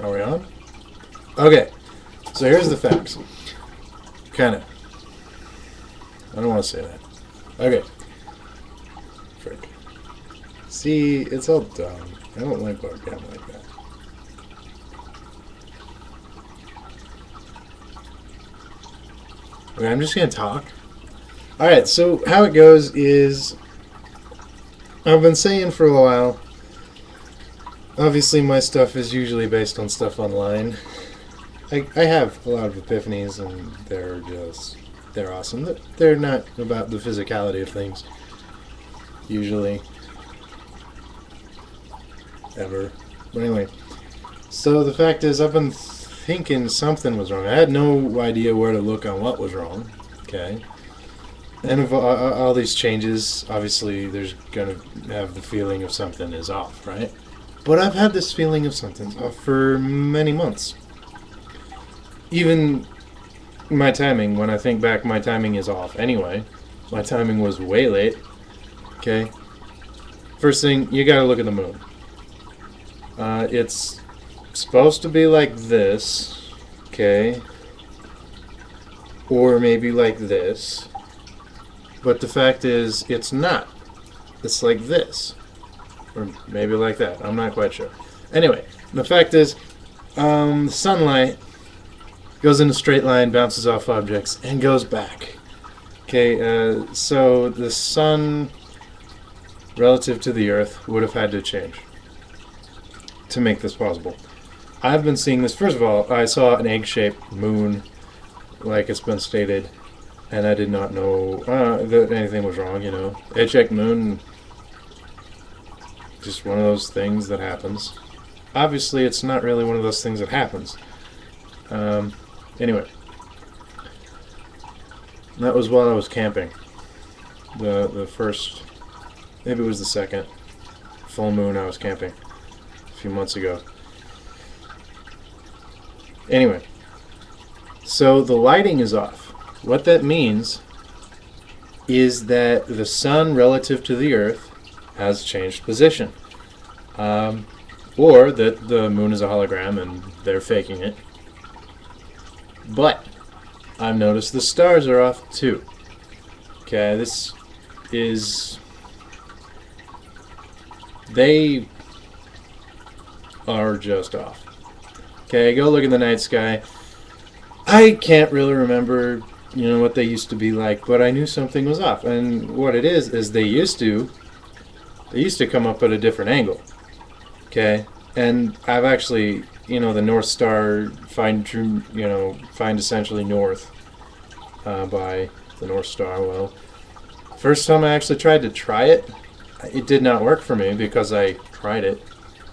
Are we on? Okay, so here's the facts. Kind of. I don't want to say that. Okay. Frick. See, it's all dumb. I don't like webcam like that. Okay, I'm just going to talk. Alright, so how it goes is, I've been saying for a while, obviously my stuff is usually based on stuff online. I have a lot of epiphanies and they're awesome. They're not about the physicality of things, usually. Ever. But anyway, so the fact is I've been thinking something was wrong. I had no idea where to look on what was wrong. Okay. And of all these changes, obviously there's going to have the feeling of something is off, right? But I've had this feeling of something's off for many months. Even my timing, when I think back, my timing is off. Anyway, my timing was way late. Okay. First thing, you gotta look at the moon. It's supposed to be like this. Okay. Or maybe like this. But the fact is, it's not. It's like this. Or maybe like that. I'm not quite sure. Anyway, the fact is, the sunlight goes in a straight line, bounces off objects, and goes back. Okay, so the sun, relative to the Earth, would have had to change to make this possible. I've been seeing this. First of all, I saw an egg-shaped moon, like it's been stated, and I did not know that anything was wrong, you know. Egg-shaped moon, just one of those things that happens. Obviously, it's not really one of those things that happens. Anyway, that was while I was camping. The first, maybe it was the second full moon I was camping a few months ago. Anyway, so the lighting is off. What that means is that the sun relative to the Earth has changed position. Or that the moon is a hologram and they're faking it. But I've noticed the stars are off too. Okay, this is... they are just off. Okay, go look at the night sky. I can't really remember, you know, what they used to be like, but I knew something was off. And what it is they used to come up at a different angle. Okay, and I've actually, you know, the North Star find essentially north by the North Star. Well, first time I actually tried it, it did not work for me because I tried it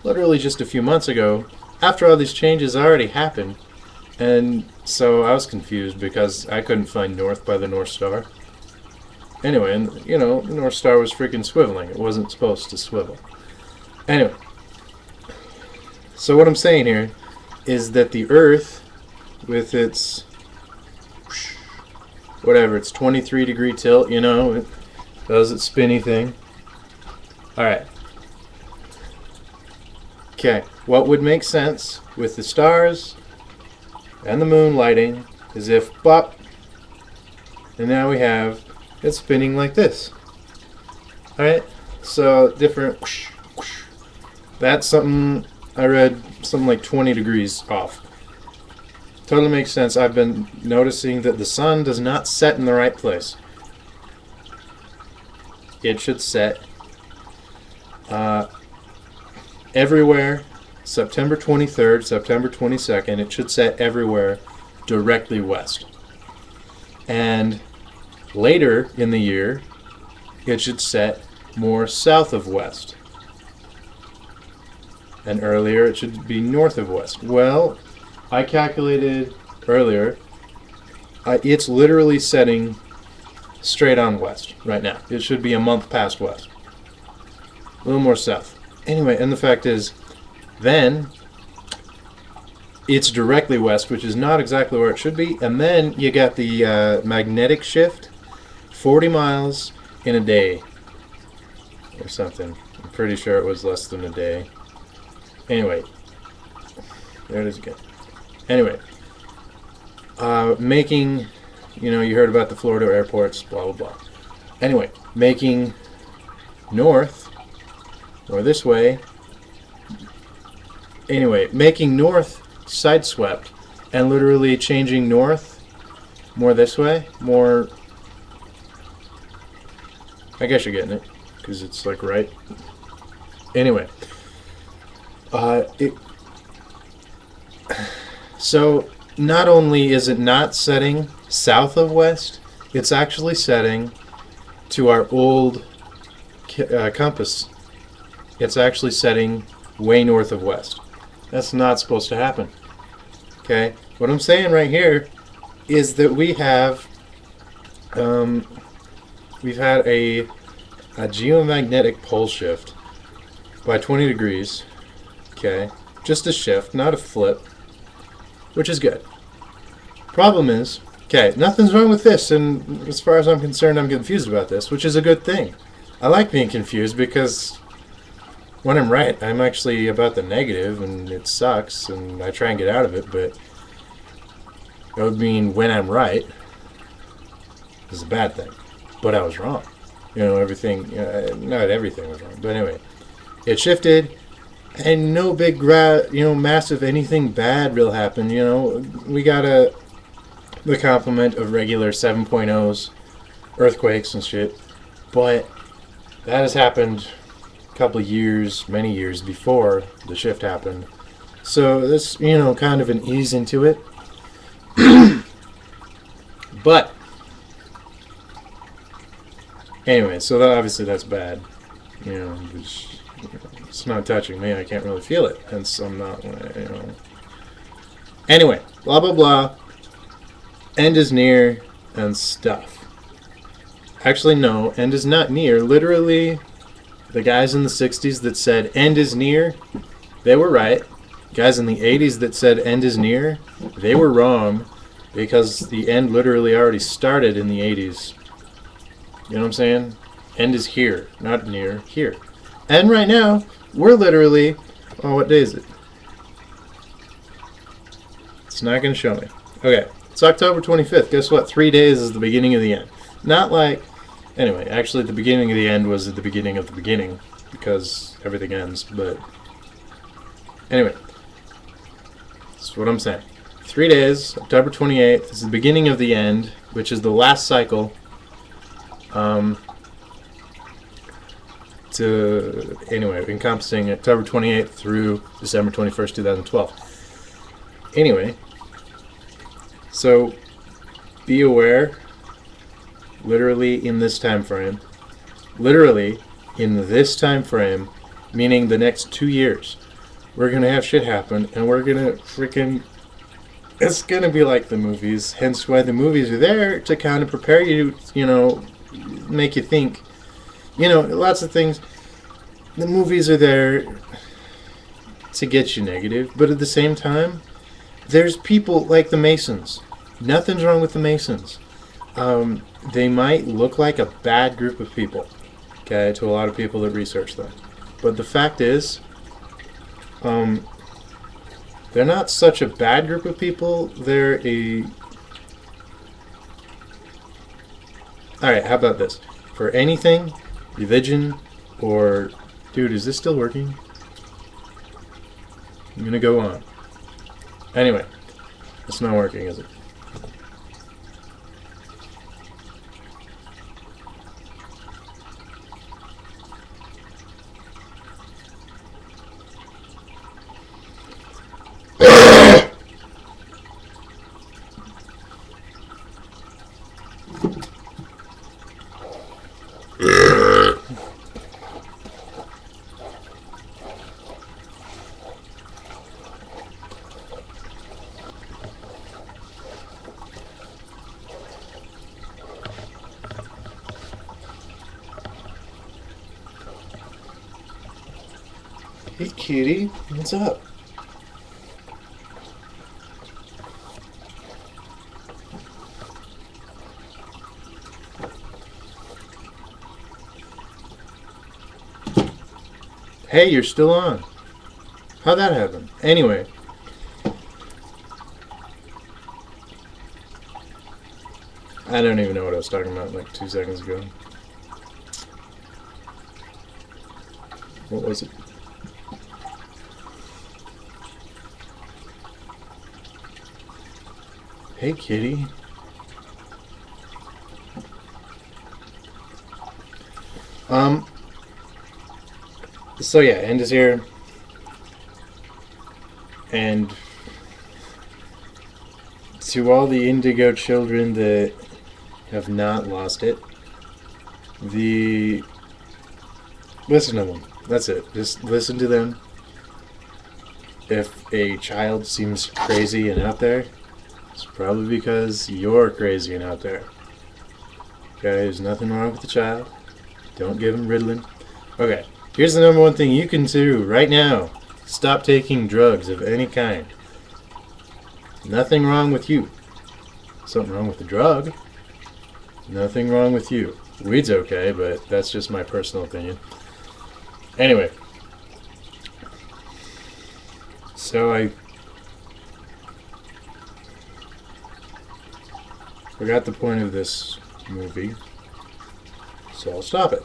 literally just a few months ago. After all these changes already happened, and so I was confused because I couldn't find north by the North Star. Anyway, and you know, the North Star was freaking swiveling. It wasn't supposed to swivel. Anyway, so what I'm saying here is that the Earth, with its whatever, it's 23-degree tilt, you know, it does its spinny thing. Alright. Okay, what would make sense with the stars and the moon lighting is if bop, and now we have it spinning like this. Alright, so different whoosh, whoosh. That's something I read, something like 20 degrees off. Totally makes sense. I've been noticing that the sun does not set in the right place. It should set everywhere. September 23rd, September 22nd, it should set everywhere directly west. And later in the year, it should set more south of west. And earlier, it should be north of west. Well, I calculated earlier, it's literally setting straight on west right now. It should be a month past west. A little more south. Anyway, and the fact is, then it's directly west, which is not exactly where it should be. And then you got the magnetic shift, 40 miles in a day or something. I'm pretty sure it was less than a day. Anyway, There it is again. Anyway, making, you know, you heard about the Florida airports, blah, blah, blah. Anyway, making north, or this way, anyway, making north sideswept and literally changing north more this way, more, I guess you're getting it, because it's like right. Anyway, so not only is it not setting south of west, it's actually setting to our old compass. It's actually setting way north of west. That's not supposed to happen. Okay, what I'm saying right here is that we've had a geomagnetic pole shift by 20 degrees. Okay, just a shift, not a flip, which is good. Problem is, okay, nothing's wrong with this, and as far as I'm concerned, I'm confused about this, which is a good thing. I like being confused because when I'm right, I'm actually about the negative, and it sucks, and I try and get out of it, but that would mean when I'm right is a bad thing. But I was wrong. You know, everything, not everything was wrong, but anyway, it shifted, and no big, massive anything bad will happen. You know, we got the complement of regular 7.0s, earthquakes and shit, but that has happened a couple of years, many years before the shift happened. So this, you know, kind of an ease into it. But anyway, so that, obviously that's bad. You know, it's not touching me. I can't really feel it, hence I'm not. You know. Anyway, blah blah blah. End is near and stuff. Actually, no, end is not near. Literally, the guys in the 60s that said end is near, they were right. Guys in the 80s that said end is near, they were wrong, because the end literally already started in the 80s. You know what I'm saying? End is here, not near, here. And right now, we're literally, oh, what day is it? It's not going to show me. Okay, it's October 25th. Guess what? 3 days is the beginning of the end. Not like, anyway, actually the beginning of the end was at the beginning of the beginning, because everything ends, but anyway, that's what I'm saying. 3 days, October 28th is the beginning of the end, which is the last cycle. Anyway, encompassing October 28th through December 21st, 2012. Anyway, so be aware, literally in this time frame, meaning the next 2 years, we're going to have shit happen, and we're going to freaking, it's going to be like the movies, hence why the movies are there, to kind of prepare you, you know, make you think, you know, lots of things. The movies are there to get you negative, but at the same time, there's people like the Masons. Nothing's wrong with the Masons. They might look like a bad group of people, okay, to a lot of people that research them. But the fact is, they're not such a bad group of people. They're a... Alright, how about this? For anything, religion, or... Dude, is this still working? I'm gonna go on. Anyway, it's not working, is it? Hey, kitty, what's up? Hey, you're still on. How'd that happen? Anyway, I don't even know what I was talking about like 2 seconds ago. What was it? Hey, kitty. So yeah, end is here. And to all the indigo children that have not lost it, listen to them. That's it. Just listen to them. If a child seems crazy and out there, it's probably because you're crazy and out there. Okay, there's nothing wrong with the child. Don't give him Ritalin. Okay, here's the number one thing you can do right now. Stop taking drugs of any kind. Nothing wrong with you. Something wrong with the drug. Nothing wrong with you. Weed's okay, but that's just my personal opinion. Anyway. So I forgot the point of this movie, so I'll stop it.